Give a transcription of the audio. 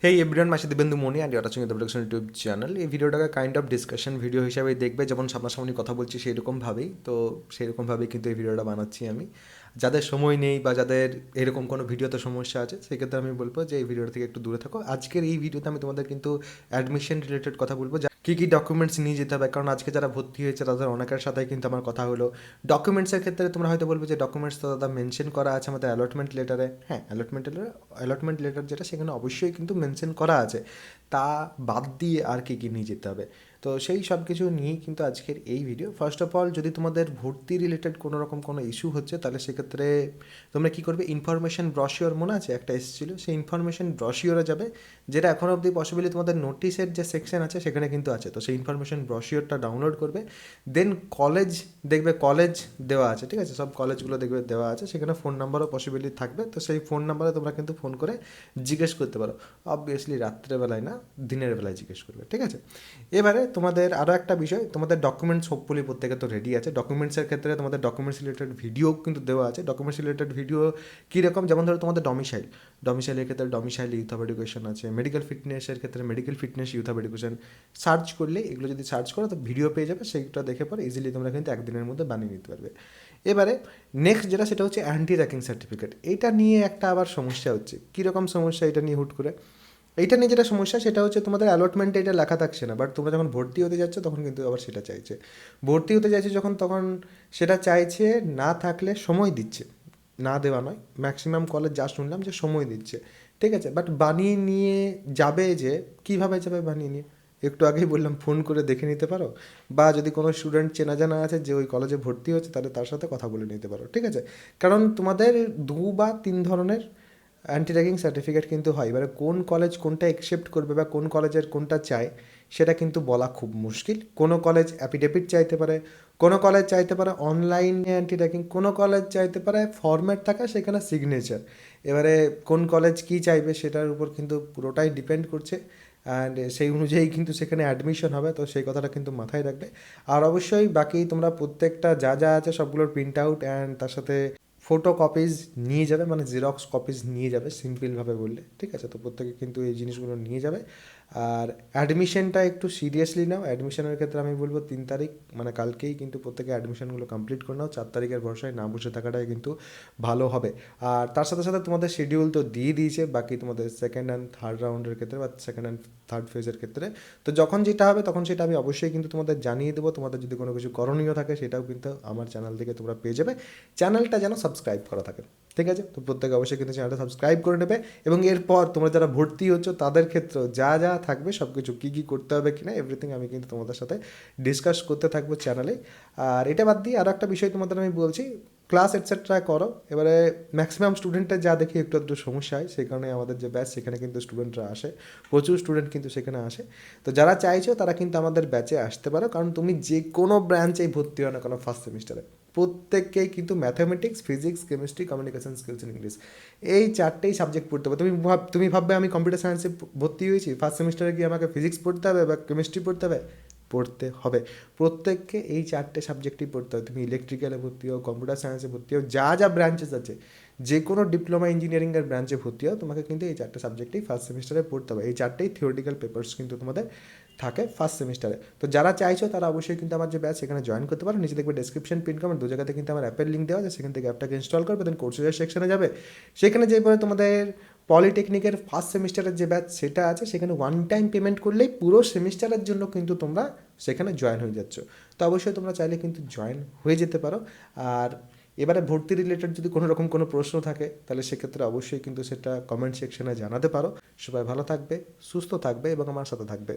হেই everyone, মাসি Dibendu Moni and you are watching the production YouTube channel. এই ভিডিওটাকে কাইন্ড অফ ডিসকাশন ভিডিও হিসাবেই দেখবে, যেমন সামনাসামনি কথা বলছি সেইরকমভাবেই। তো সেইরকমভাবেই কিন্তু এই ভিডিওটা বানাচ্ছি আমি। যাদের সময় নেই বা যাদের এরকম কোনো ভিডিওতে সমস্যা আছে, সেক্ষেত্রে আমি বলবো যে এই ভিডিওটা থেকে একটু দূরে থাকো। আজকের এই ভিডিওতে আমি তোমাদের কিন্তু অ্যাডমিশন রিলেটেড কথা বলবো, কী কী ডকুমেন্টস নিয়ে যেতে হবে। কারণ আজকে যারা ভর্তি হয়েছে তাদের অনেকের সাথে কিন্তু আমার কথা হলো। ডকুমেন্টসের ক্ষেত্রে তোমরা হয়তো বলবে যে ডকুমেন্টস তো দাদা মেনশন করা আছে আমাদের অ্যালটমেন্ট লেটারে। হ্যাঁ, অ্যালটমেন্ট লেটার যেটা, সেখানে অবশ্যই কিন্তু মেনশন করা আছে। তা বাদ দিয়ে আর কী কী নিয়ে যেতে হবে, তো সেই সব কিছু নিয়েই কিন্তু আজকের এই ভিডিও। ফার্স্ট অফ অল, যদি তোমাদের ভর্তি রিলেটেড কোনো রকম কোনো ইস্যু হচ্ছে, তাহলে সেক্ষেত্রে তোমরা কী করবে, ইনফরমেশন ব্রশিওর মনে আছে একটা এসেছিলো, সেই ইনফরমেশন ব্রশিওরে যাবে, যেটা এখনও অবধি পসিবলি তোমাদের নোটিশের যে সেকশন আছে সেখানে কিন্তু আছে। তো সেই ইনফরমেশন ব্রশিওরটা ডাউনলোড করবে। দেন কলেজ দেখবে, কলেজ দেওয়া আছে, ঠিক আছে, সব কলেজগুলো দেখবে দেওয়া আছে, সেখানে ফোন নাম্বারও পসিবিলিটি থাকবে। তো সেই ফোন নাম্বারে তোমরা কিন্তু ফোন করে জিজ্ঞেস করতে পারো। অবভিয়াসলি রাত্রেবেলায় না, দিনের বেলায় জিজ্ঞেস করবে, ঠিক আছে। এবারে তোমাদের আরও একটা বিষয়, তোমাদের ডকুমেন্টস হোপফুলি প্রত্যেকে তো রেডি আছে। ডকুমেন্টসের ক্ষেত্রে তোমাদের ডকুমেন্টস রিলেটেড ভিডিও কিন্তু দেওয়া আছে। ডকুমেন্টস রিলেটেড ভিডিও কীরকম, যেমন ধরো তোমাদের ডমিসাইলের ক্ষেত্রে ডমিসাইল ইউথ অফ এডুকেশন আছে, মেডিকেল ফিটনেসের ক্ষেত্রে medical fitness youth of education. Search করলে এগুলো যদি সার্চ করো তো ভিডিও পেয়ে যাবে, সেইটা দেখে পরে ইজিলি তোমরা কিন্তু একদিনের মধ্যে বানিয়ে নিতে পারবে। এবারে নেক্সট যেটা, সেটা হচ্ছে অ্যান্টি র্যাকিং সার্টিফিকেট। এটা নিয়ে একটা আবার সমস্যা হচ্ছে। কীরকম সমস্যা এটা নিয়ে হুট করে? এইটা নিয়ে যেটা সমস্যা সেটা হচ্ছে, তোমাদের অ্যালটমেন্টে এটা লেখা থাকছে না, বাট তোমরা যখন ভর্তি হতে যাচ্ছ তখন কিন্তু আবার সেটা চাইছে। ভর্তি হতে চাইছে যখন, তখন সেটা চাইছে, না থাকলে সময় দিচ্ছে, না দেওয়া নয়। ম্যাক্সিমাম কলেজ যা শুনলাম যে সময় দিচ্ছে, ঠিক আছে। বাট বানিয়ে নিয়ে যাবে যে, কীভাবে যাবে বানিয়ে নিয়ে? একটু আগেই বললাম, ফোন করে দেখে নিতে পারো, বা যদি কোনো স্টুডেন্ট চেনা জানা আছে যে ওই কলেজে ভর্তি হচ্ছে, তাহলে তার সাথে কথা বলে নিতে পারো, ঠিক আছে। কারণ তোমাদের 2 বা 3 ধরনের অ্যান্টি র্যাগিং সার্টিফিকেট কিন্তু হয়। এবারে কোন কলেজ কোনটা অ্যাকসেপ্ট করবে বা কোন কলেজের কোনটা চায়, সেটা কিন্তু বলা খুব মুশকিল। কোনো কলেজ অ্যাফিডেভিট চাইতে পারে, কোনো কলেজ চাইতে পারে অনলাইনে অ্যান্টি র্যাগিং, কোনো কলেজ চাইতে পারে ফরম্যাট থাকা সেখানে সিগনেচার। এবারে কোন কলেজ কী চাইবে সেটার উপর কিন্তু পুরোটাই ডিপেন্ড করছে, অ্যান্ড সেই অনুযায়ী কিন্তু সেখানে অ্যাডমিশন হবে। তো সেই কথাটা কিন্তু মাথায় রাখবে। আর অবশ্যই বাকি তোমরা প্রত্যেকটা যা যা আছে সবগুলোর প্রিন্ট আউট অ্যান্ড তার সাথে ফটো কপিজ নিয়ে যাবে, মানে জেরক্স কপিজ নিয়ে যাবে, সিম্পলভাবে বললে, ঠিক আছে। তো প্রত্যেকে কিন্তু এই জিনিসগুলো নিয়ে যাবে। আর অ্যাডমিশনটা একটু সিরিয়াসলি নাও। অ্যাডমিশনের ক্ষেত্রে আমি বলবো 3 তারিখ, মানে কালকেই কিন্তু প্রত্যেকে অ্যাডমিশনগুলো কমপ্লিট করে নাও। 4 তারিখের ভরসায় না বসে থাকাটাই কিন্তু ভালো হবে। আর তার সাথে সাথে তোমাদের শিডিউল তো দিয়ে দিয়েছে বাকি তোমাদের সেকেন্ড অ্যান্ড থার্ড রাউন্ডের ক্ষেত্রে বা সেকেন্ড অ্যান্ড থার্ড ফেজের ক্ষেত্রে। তো যখন যেটা হবে তখন সেটা আমি অবশ্যই কিন্তু তোমাদের জানিয়ে দেবো। তোমাদের যদি কোনো কিছু করণীয় থাকে সেটাও কিন্তু আমার চ্যানেল থেকে তোমরা পেয়ে যাবে। চ্যানেলটা যেন সাবস্ক্রাইব করা থাকে, ঠিক আছে। তো প্রত্যেকে অবশ্যই কিন্তু চ্যানেলটা সাবস্ক্রাইব করে নেবে। এবং এরপর তোমরা যারা ভর্তি হচ্ছ তাদের ক্ষেত্রেও যা যা থাকবে সব কিছু, কী কী করতে হবে কিনা, এভরিথিং আমি কিন্তু তোমাদের সাথে ডিসকাস করতে থাকবো চ্যানেলে। আর এটা বাদ দিয়ে আরও একটা বিষয় তোমাদের আমি বলছি, ক্লাস এটসেট্রা করো। এবারে ম্যাক্সিমাম স্টুডেন্টের যা দেখি একটু একটু সমস্যা হয়, সেই কারণে আমাদের যে ব্যাচ সেখানে কিন্তু স্টুডেন্টরা আসে, প্রচুর স্টুডেন্ট কিন্তু সেখানে আসে। তো যারা চাইছো তারা কিন্তু আমাদের ব্যাচে আসতে পারো। কারণ তুমি যে কোনো ব্রাঞ্চেই ভর্তি হও না কোনো ফার্স্ট সেমিস্টারে, প্রত্যেককেই কিন্তু mathematics, physics, chemistry, communication skills in English, এই 4টেই সাবজেক্ট পড়তে হবে। তুমি ভাববে আমি কম্পিউটার সায়েন্সে ভর্তি হয়েছি, ফার্স্ট সেমিস্টারে গিয়ে আমাকে ফিজিক্স পড়তে হবে বা কেমিস্ট্রি পড়তে হবে? পড়তে হবে। প্রত্যেককে এই 4টে সাবজেক্টই পড়তে হবে। তুমি ইলেকট্রিক্যালে ভর্তি হও, কম্পিউটার সায়েন্সে ভর্তি হও, যা যা ব্রাঞ্চেস আছে, যে কোনো ডিপ্লোমা ইঞ্জিনিয়ারিংয়ের ব্রাঞ্চে ভর্তি হও, তোমাকে কিন্তু এই 4টে সাবজেক্টেই ফার্স্ট সেমিস্টারে পড়তে হবে। এই 4টেই থিওরিটিক্যাল পেপার্স কিন্তু তোমাদের থাকে ফার্স্ট সেমিস্টারে। তো যারা চাইছো তারা অবশ্যই কিন্তু আমার যে ব্যাচ সেখানে জয়েন করতে পারো। নিচে দেখবে ডেসক্রিপশন পিন কমেন্ট 2 জায়গাতে কিন্তু আমার অ্যাপের লিঙ্ক দেওয়া আছে, সেখান থেকে অ্যাপটাকে ইনস্টল করবে। দেন কোর্সের সেকশনে যাবে, সেখানে যেয়ে পরে তোমাদের পলিটেকনিকের ফার্স্ট সেমিস্টারের যে ব্যাচ সেটা আছে, সেখানে ওয়ান টাইম পেমেন্ট করলেই পুরো সেমিস্টারের জন্য কিন্তু তোমরা সেখানে জয়েন হয়ে যাচ্ছ। তো অবশ্যই তোমরা চাইলে কিন্তু জয়েন হয়ে যেতে পারো। আর এবারে ভর্তি রিলেটেড যদি কোনো রকম কোনো প্রশ্ন থাকে, তাহলে সেক্ষেত্রে অবশ্যই কিন্তু সেটা কমেন্ট সেকশনে জানাতে পারো। সবাই ভালো থাকবে, সুস্থ থাকবে এবং আমার সাথে থাকবে।